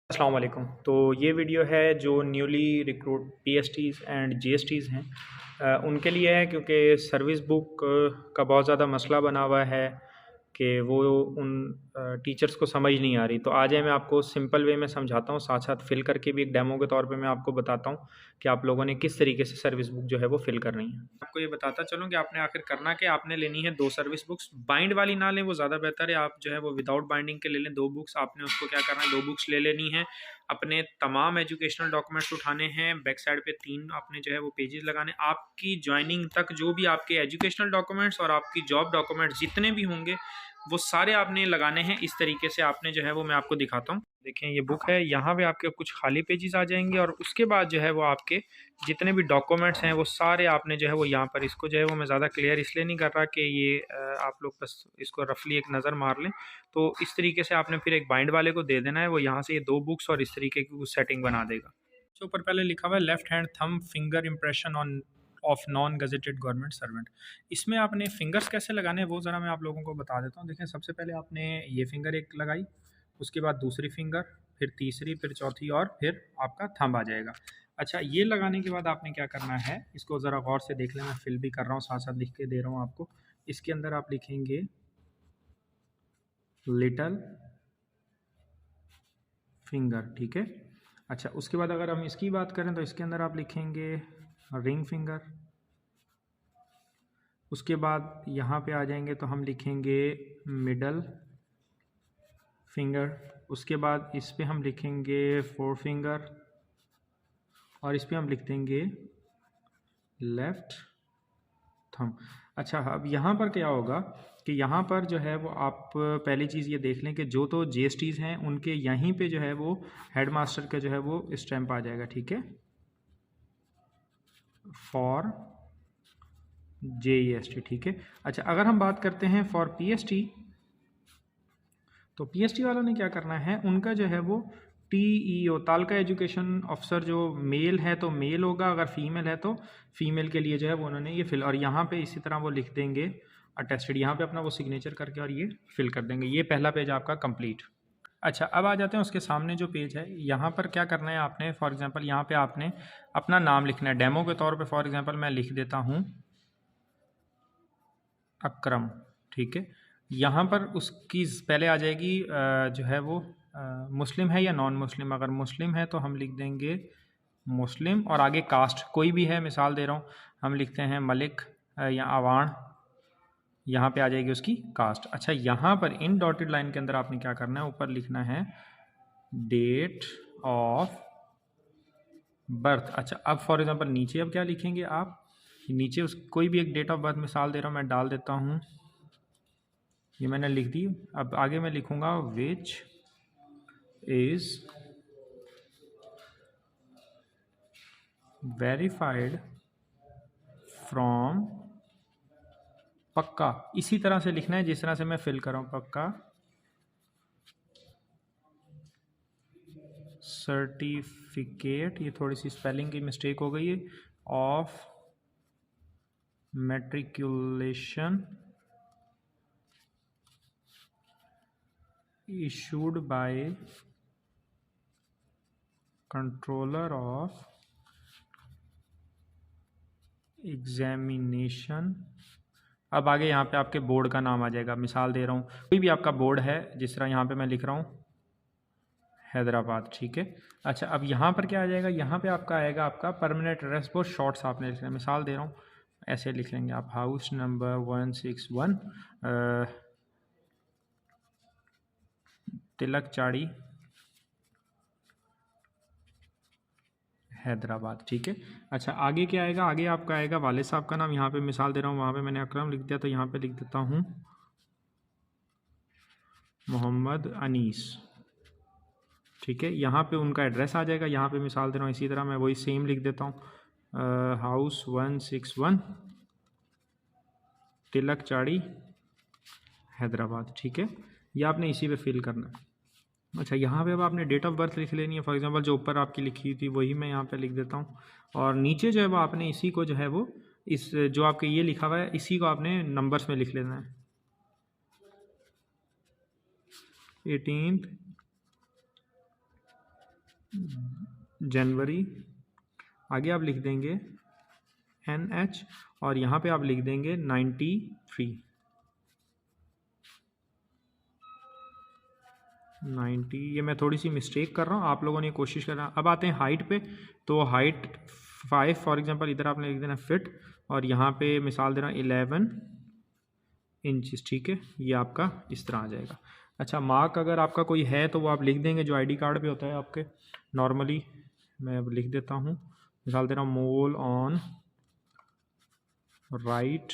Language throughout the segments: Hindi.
अस्सलाम वालेकुम। तो ये वीडियो है जो न्यूली रिक्रूट पीएसटीज़ एंड जीएसटीज़ हैं उनके लिए है, क्योंकि सर्विस बुक का बहुत ज़्यादा मसला बना हुआ है कि वो उन टीचर्स को समझ नहीं आ रही। तो आज है मैं आपको सिंपल वे में समझाता हूँ, साथ साथ फिल करके भी एक डेमो के तौर पे मैं आपको बताता हूँ कि आप लोगों ने किस तरीके से सर्विस बुक जो है वो फिल करनी है। आपको ये बताता चलूँ कि आपने आखिर करना कि आपने लेनी है 2 सर्विस बुक्स। बाइंड वाली ना लें, वो ज़्यादा बेहतर है। आप जो है वो विदाउट बाइंडिंग के ले लें 2 बुक्स। आपने उसको क्या करना है, 2 बुक्स ले लेनी है। अपने तमाम एजुकेशनल डॉक्यूमेंट्स उठाने हैं। बैक साइड पे 3 आपने जो है वो पेजेस लगाने। आपकी ज्वाइनिंग तक जो भी आपके एजुकेशनल डॉक्यूमेंट्स और आपकी जॉब डॉक्यूमेंट्स जितने भी होंगे वो सारे आपने लगाने हैं। इस तरीके से आपने जो है वो मैं आपको दिखाता हूँ। देखें ये बुक है, यहाँ पे आपके कुछ खाली पेजेस आ जाएंगे और उसके बाद जो है वो आपके जितने भी डॉक्यूमेंट्स हैं वो सारे आपने जो है वो यहाँ पर, इसको जो है वो मैं ज़्यादा क्लियर इसलिए नहीं कर रहा कि ये आप लोग बस इसको रफली एक नज़र मार लें। तो इस तरीके से आपने फिर एक बाइंड वाले को दे देना है, वो यहाँ से ये 2 बुक्स और इस तरीके की सेटिंग बना देगा। तो ऊपर पहले लिखा हुआ है left hand thumb finger impression on off non gazetted government servant. इसमें आपने फिंगर्स कैसे लगाने हैं वो ज़रा मैं आप लोगों को बता देता हूँ। देखें, सबसे पहले आपने ये फिंगर एक लगाई, उसके बाद दूसरी फिंगर, फिर तीसरी, फिर चौथी और फिर आपका थंब आ जाएगा। अच्छा, ये लगाने के बाद आपने क्या करना है, इसको ज़रा गौर से देख लें, मैं फिल भी कर रहा हूँ साथ साथ लिख के दे रहा हूँ आपको। इसके अंदर आप लिखेंगे लिटल फिंगर, ठीक है। अच्छा, उसके बाद अगर हम इसकी बात करें तो इसके अंदर आप लिखेंगे रिंग फिंगर। उसके बाद यहाँ पे आ जाएंगे तो हम लिखेंगे मिडल फिंगर। उसके बाद इस पे हम लिखेंगे फोर फिंगर और इस पे हम लिख देंगे लेफ्ट थंब। अच्छा, अब यहाँ पर क्या होगा कि यहाँ पर जो है वो आप पहली चीज़ ये देख लें कि जो तो जीएसटीज़ हैं उनके यहीं पे जो है वो हेड मास्टर का जो है वो स्टैम्प आ जाएगा, ठीक है, फॉर JEST, ठीक है। अच्छा, अगर हम बात करते हैं फॉर PST, तो PST वालों ने क्या करना है, उनका जो है वो TEO तालका एजुकेशन ऑफिसर जो मेल है तो मेल होगा, अगर फीमेल है तो फीमेल के लिए जो है वो उन्होंने ये फिल, और यहाँ पे इसी तरह वो लिख देंगे अटेस्टेड, यहाँ पे अपना वो सिग्नेचर करके और ये फिल कर देंगे। ये पहला पेज आपका कंप्लीट। अच्छा, अब आ जाते हैं उसके सामने जो पेज है, यहाँ पर क्या करना है आपने, फॉर एग्जांपल यहाँ पे आपने अपना नाम लिखना है डेमो के तौर पे। फॉर एग्जांपल मैं लिख देता हूँ अकरम, ठीक है। यहाँ पर उसकी पहले आ जाएगी जो है वो मुस्लिम है या नॉन मुस्लिम। अगर मुस्लिम है तो हम लिख देंगे मुस्लिम और आगे कास्ट कोई भी है, मिसाल दे रहा हूँ, हम लिखते हैं मलिक या अवान, यहाँ पे आ जाएगी उसकी कास्ट। अच्छा, यहाँ पर इन डॉटेड लाइन के अंदर आपने क्या करना है, ऊपर लिखना है डेट ऑफ बर्थ। अच्छा, अब फॉर एग्जांपल नीचे अब क्या लिखेंगे आप, नीचे उस कोई भी एक डेट ऑफ बर्थ मिसाल दे रहा हूँ मैं, डाल देता हूँ, ये मैंने लिख दी। अब आगे मैं लिखूँगा विच इज़ वेरीफाइड फ्रॉम, पक्का इसी तरह से लिखना है जिस तरह से मैं फिल कर रहा हूँ, पक्का सर्टिफिकेट, ये थोड़ी सी स्पेलिंग की मिस्टेक हो गई है, of matriculation issued by controller of examination. अब आगे यहाँ पे आपके बोर्ड का नाम आ जाएगा, मिसाल दे रहा हूँ कोई भी आपका बोर्ड है, जिस तरह यहाँ पे मैं लिख रहा हूँ हैदराबाद, ठीक है। अच्छा, अब यहाँ पर क्या आ जाएगा, यहाँ पे आपका आएगा आपका परमानेंट एड्रेस बोर्ड, शॉर्ट्स आपने लिखना है, मिसाल दे रहा हूँ ऐसे लिख लेंगे आप, हाउस नंबर 161 तिलक चाड़ी हैदराबाद, ठीक है। अच्छा, आगे क्या आएगा, आगे आपका आएगा वाले साहब का नाम, यहाँ पे मिसाल दे रहा हूँ, वहाँ पे मैंने अकरम लिख दिया तो यहाँ पे लिख देता हूँ मोहम्मद अनीस, ठीक है। यहाँ पे उनका एड्रेस आ जाएगा, यहाँ पे मिसाल दे रहा हूँ इसी तरह मैं वही सेम लिख देता हूँ हाउस 161 तिलक चाड़ी हैदराबाद, ठीक है। ये आपने इसी पे फिल करना है। अच्छा, यहाँ पे अब आपने डेट ऑफ बर्थ लिख लेनी है, फॉर एग्जांपल जो ऊपर आपकी लिखी थी वही मैं यहाँ पे लिख देता हूँ, और नीचे जो है वो आपने इसी को जो है वो इस जो आपके ये लिखा हुआ है इसी को आपने नंबर्स में लिख लेना है, 18th जनवरी, आगे आप लिख देंगे NH और यहाँ पे आप लिख देंगे 93 90। ये मैं थोड़ी सी मिस्टेक कर रहा हूँ, आप लोगों ने कोशिश करना। अब आते हैं हाइट पे, तो हाइट 5 फॉर एग्जांपल इधर आपने लिख देना फिट, और यहाँ पे मिसाल देना 11 इंचेस, ठीक है। ये आपका इस तरह आ जाएगा। अच्छा, मार्क अगर आपका कोई है तो वो आप लिख देंगे जो आईडी कार्ड पे होता है आपके नॉर्मली। मैं अब लिख देता हूँ, मिसाल दे रहा हूँ मोल ऑन राइट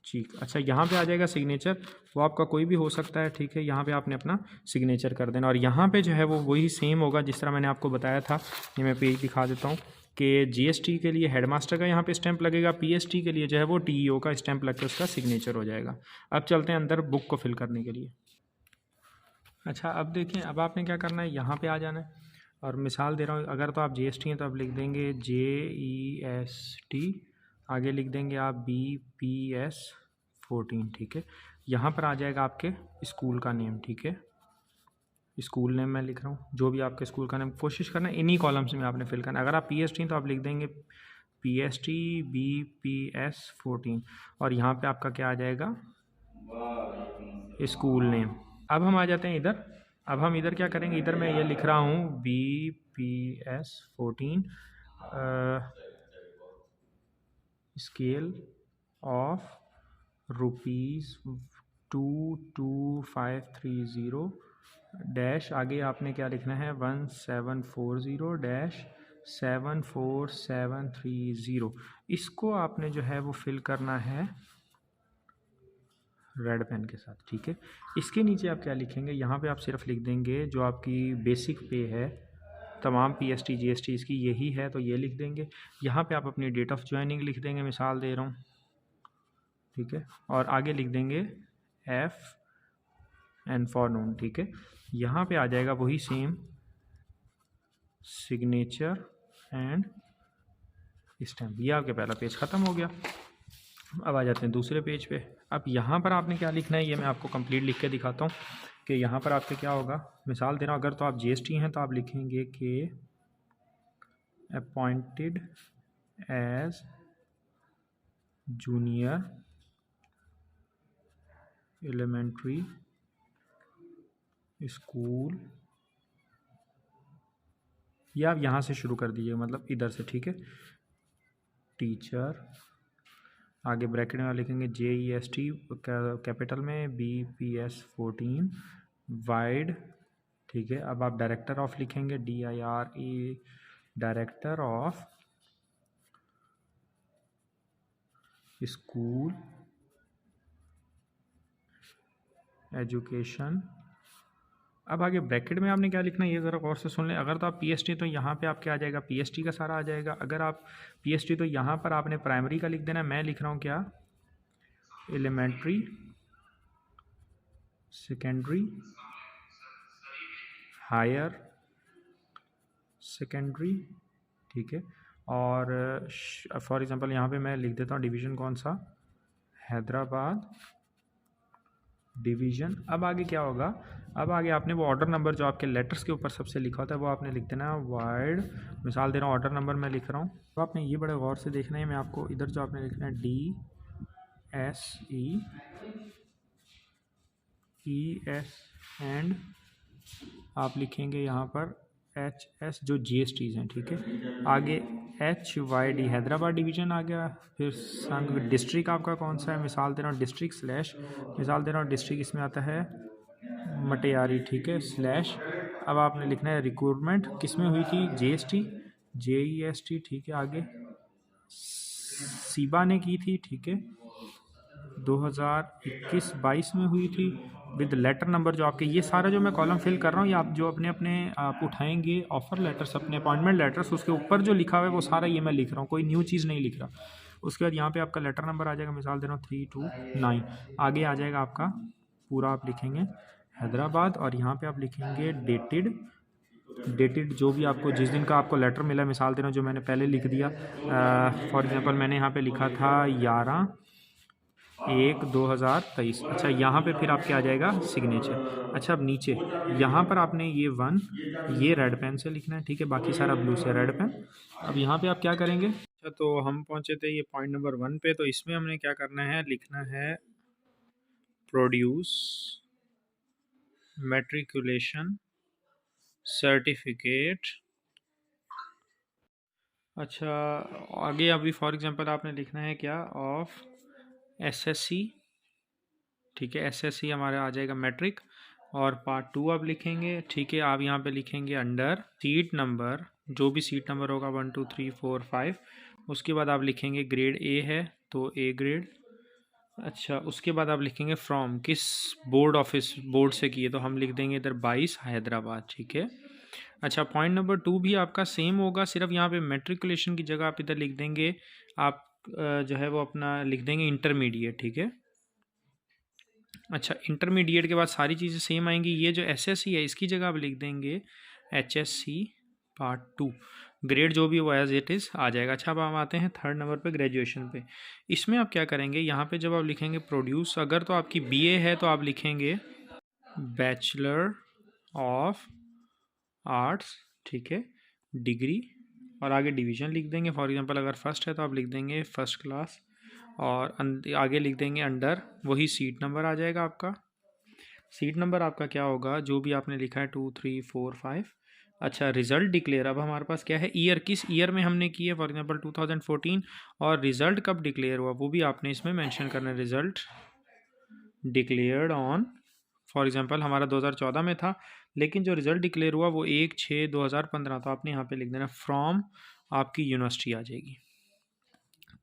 चीक। अच्छा, यहाँ पे आ जाएगा सिग्नेचर, वो आपका कोई भी हो सकता है, ठीक है। यहाँ पे आपने अपना सिग्नेचर कर देना, और यहाँ पे जो है वो वही सेम होगा जिस तरह मैंने आपको बताया था। ये मैं पेज दिखा देता हूँ कि GST के लिए हेडमास्टर का यहाँ पे स्टैंप लगेगा, PST के लिए जो है वो TEO का स्टैंप लग के उसका सिग्नेचर हो जाएगा। अब चलते हैं अंदर बुक को फिल करने के लिए। अच्छा, अब देखें, अब आपने क्या करना है, यहाँ पे आ जाना है, और मिसाल दे रहा हूँ, अगर तो आप GST हैं तो आप लिख देंगे JEST, आगे लिख देंगे आप BPS 14, ठीक है। यहाँ पर आ जाएगा आपके स्कूल का नेम, ठीक है। स्कूल नेम मैं लिख रहा हूँ, जो भी आपके स्कूल का नेम, कोशिश करना इन्हीं कॉलम्स में आपने फिल करना है। अगर आप PST हैं तो आप लिख देंगे PST BPS 14, और यहाँ पे आपका क्या आ जाएगा, स्कूल नेम। अब हम आ जाते हैं इधर। अब हम इधर क्या करेंगे, इधर मैं ये लिख रहा हूँ BPS 14 स्केल ऑफ ₹22530 डैश, आगे आपने क्या लिखना है 1740-74730। इसको आपने जो है वो फिल करना है रेड पेन के साथ, ठीक है। इसके नीचे आप क्या लिखेंगे, यहाँ पे आप सिर्फ लिख देंगे जो आपकी बेसिक पे है, तमाम PST GST इसकी यही है तो ये लिख देंगे। यहाँ पे आप अपनी डेट ऑफ ज्वाइनिंग लिख देंगे, मिसाल दे रहा हूँ, ठीक है, और आगे लिख देंगे FN फॉर नून, ठीक है। यहाँ पे आ जाएगा वही सेम सिग्नेचर एंड स्टैम्प। ये आपके पहला पेज ख़त्म हो गया। अब आ जाते हैं दूसरे पेज पे। अब यहाँ पर आपने क्या लिखना है, ये मैं आपको कंप्लीट लिख के दिखाता हूँ कि यहाँ पर आपके क्या होगा। मिसाल दे रहा हूँ, अगर तो आप GST हैं तो आप लिखेंगे कि appointed as junior elementary school, या आप यहाँ से शुरू कर दीजिएगा, मतलब इधर से, ठीक है। टीचर, आगे ब्रैकेट में लिखेंगे JEST कैपिटल में BPS 14 वाइड, ठीक है। अब आप डायरेक्टर ऑफ लिखेंगे DIRE, director of school education. अब आगे ब्रैकेट में आपने क्या लिखना है, ये ज़रा गौर से सुन लें। अगर तो आप PST तो यहाँ पे आपके आ जाएगा PST का सारा आ जाएगा। अगर आप PST तो यहाँ पर आपने प्राइमरी का लिख देना है। मैं लिख रहा हूँ क्या, एलिमेंट्री, सेकेंडरी, हायर सेकेंडरी, ठीक है। और फॉर एग्जांपल यहाँ पे मैं लिख देता हूँ डिवीज़न कौन सा, हैदराबाद डिवीज़न। अब आगे क्या होगा, अब आगे आपने वो ऑर्डर नंबर जो आपके लेटर्स के ऊपर सबसे लिखा होता है वो आपने लिख देना वाइड। मिसाल दे रहा हूँ, ऑर्डर नंबर मैं लिख रहा हूँ, तो आपने ये बड़े गौर से देखना है। मैं आपको इधर जो आपने लिखना है DSEES एंड आप लिखेंगे यहाँ पर HS जो GSTs हैं, ठीक है। आगे HYD हैदराबाद डिवीज़न आ गया। फिर संघ डिस्ट्रिक्ट आपका कौन सा है, मिसाल दे रहा हूँ डिस्ट्रिक्ट स्लैश, मिसाल दे रहा हूँ डिस्ट्रिक्ट इसमें आता है मटियारी, ठीक है, स्लैश। अब आपने लिखना है रिक्रूटमेंट किस में हुई थी, JST JEST, ठीक है। आगे सीबा ने की थी, ठीक है, 2021-22 में हुई थी, विद लेटर नंबर जो आपके, ये सारा जो मैं कॉलम फिल कर रहा हूँ ये आप जो अपने अपने आप उठाएंगे ऑफ़र लेटर्स, अपने अपॉइंटमेंट लेटर्स, उसके ऊपर जो लिखा हुआ है वो सारा ये मैं लिख रहा हूँ, कोई न्यू चीज़ नहीं लिख रहा। उसके बाद यहाँ पे आपका लेटर नंबर आ जाएगा, मिसाल दे रहा हूँ 329। आगे आ जाएगा आपका पूरा, आप लिखेंगे हैदराबाद, और यहाँ पर आप लिखेंगे डेटेड जो भी आपको जिस दिन का आपको लेटर मिला, मिसाल दे रहा हूँ जो मैंने पहले लिख दिया। फॉर एग्ज़ाम्पल मैंने यहाँ पर लिखा था 1/2023। अच्छा, यहाँ पे फिर आपके आ जाएगा सिग्नेचर। अच्छा, अब नीचे यहाँ पर आपने ये 1 ये रेड पेन से लिखना है, ठीक है, बाकी सारा ब्लू से, रेड पेन। अब यहाँ पे आप क्या करेंगे? अच्छा, तो हम पहुँचे थे ये पॉइंट नंबर 1 पे, तो इसमें हमने क्या करना है, लिखना है प्रोड्यूस मैट्रिकुलेशन सर्टिफिकेट। अच्छा, आगे अभी फॉर एग्जांपल आपने लिखना है क्या, ऑफ एसएससी, ठीक है, एसएससी हमारा आ जाएगा मैट्रिक, और पार्ट 2 आप लिखेंगे, ठीक है। आप यहाँ पे लिखेंगे अंडर सीट नंबर, जो भी सीट नंबर होगा 1 2 3 4 5, उसके बाद आप लिखेंगे ग्रेड ए है तो ए ग्रेड। अच्छा, उसके बाद आप लिखेंगे फ्रॉम, किस बोर्ड से किए, तो हम लिख देंगे इधर 22 हैदराबाद, ठीक है। अच्छा, पॉइंट नंबर 2 भी आपका सेम होगा, सिर्फ यहाँ पे मैट्रिकुलेशन की जगह आप इधर लिख देंगे, आप जो है वो अपना लिख देंगे इंटरमीडिएट, ठीक है। अच्छा, इंटरमीडिएट के बाद सारी चीज़ें सेम आएंगी। ये जो एसएससी है इसकी जगह आप लिख देंगे एचएससी पार्ट 2, ग्रेड जो भी वो एज इट इज़ आ जाएगा। अच्छा, अब हम आते हैं 3rd नंबर पे, ग्रेजुएशन पे। इसमें आप क्या करेंगे, यहाँ पे जब आप लिखेंगे प्रोड्यूस, अगर तो आपकी बीए है तो आप लिखेंगे बैचलर ऑफ आर्ट्स, ठीक है, डिग्री, और आगे डिवीज़न लिख देंगे। फॉर एग्जांपल अगर फर्स्ट है तो आप लिख देंगे फर्स्ट क्लास, और आगे लिख देंगे अंडर, वही सीट नंबर आ जाएगा आपका। सीट नंबर आपका क्या होगा, जो भी आपने लिखा है 2 3 4 5। अच्छा, रिज़ल्ट डिक्लेयर, अब हमारे पास क्या है, ईयर, किस ईयर में हमने की है, फॉर एग्जांपल 2014, और रिज़ल्ट कब डिक्लेयर हुआ वो भी आपने इसमें मेंशन करना है। Result declared on, for example हमारा 2014 में था, लेकिन जो रिज़ल्ट डिक्लेयर हुआ वो 1/6/2015, तो आपने यहाँ पे लिख देना फ्रॉम आपकी यूनिवर्सिटी आ जाएगी।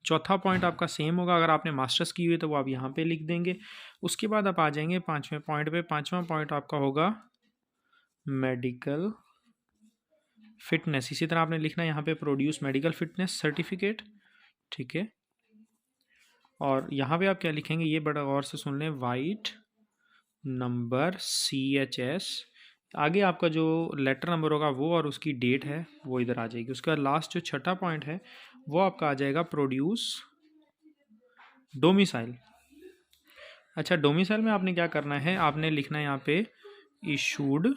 चौथा पॉइंट आपका सेम होगा, अगर आपने मास्टर्स की हुई है तो वो आप यहाँ पे लिख देंगे। उसके बाद आप आ जाएंगे 5वें पॉइंट पे। 5वां पॉइंट आपका होगा मेडिकल फिटनेस। इसी तरह आपने लिखना है यहाँ पे प्रोड्यूस मेडिकल फिटनेस सर्टिफिकेट, ठीक है। और यहाँ पे आप क्या लिखेंगे, ये बड़ा गौर से सुन लें, वाइट नंबर CHS, आगे आपका जो लेटर नंबर होगा वो और उसकी डेट है वो इधर आ जाएगी। उसके बाद लास्ट जो छठा पॉइंट है वो आपका आ जाएगा प्रोड्यूस डोमिसाइल। अच्छा, डोमिसाइल में आपने क्या करना है, आपने लिखना है यहाँ पे इशूड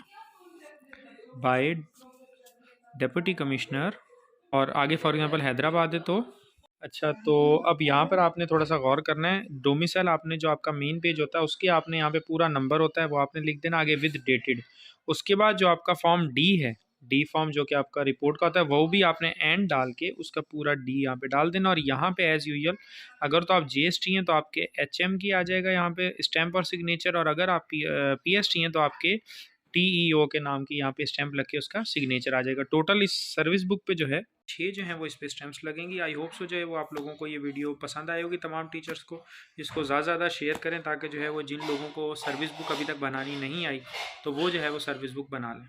बाय डेप्यूटी कमिश्नर, और आगे फॉर एग्जांपल हैदराबाद है तो। अच्छा, तो अब यहाँ पर आपने थोड़ा सा गौर करना है, डोमिसाइल आपने जो आपका मेन पेज होता है उसके आपने यहाँ पे पूरा नंबर होता है वो आपने लिख देना आगे विद डेटेड। उसके बाद जो आपका फॉर्म डी है, डी फॉर्म जो कि आपका रिपोर्ट का होता है, वो भी आपने एंड डाल के उसका पूरा डी यहाँ पे डाल देना। और यहाँ पे एज यूजुअल अगर तो आप जीएसटी हैं तो आपके HM की आ जाएगा यहाँ पे स्टैंप और सिग्नेचर, और अगर आप PST हैं तो आपके TEO के नाम की यहाँ पे स्टैंप लग के उसका सिग्नेचर आ जाएगा। टोटल इस सर्विस बुक पे जो है 6 जो हैं वो इस पे स्टैंप्स लगेंगी। आई होप सो जो है वो आप लोगों को ये वीडियो पसंद आई होगी, तमाम टीचर्स को। इसको ज़्यादा से ज़्यादा शेयर करें ताकि जो है वो जिन लोगों को सर्विस बुक अभी तक बनानी नहीं आई तो वो जो है वो सर्विस बुक बना लें।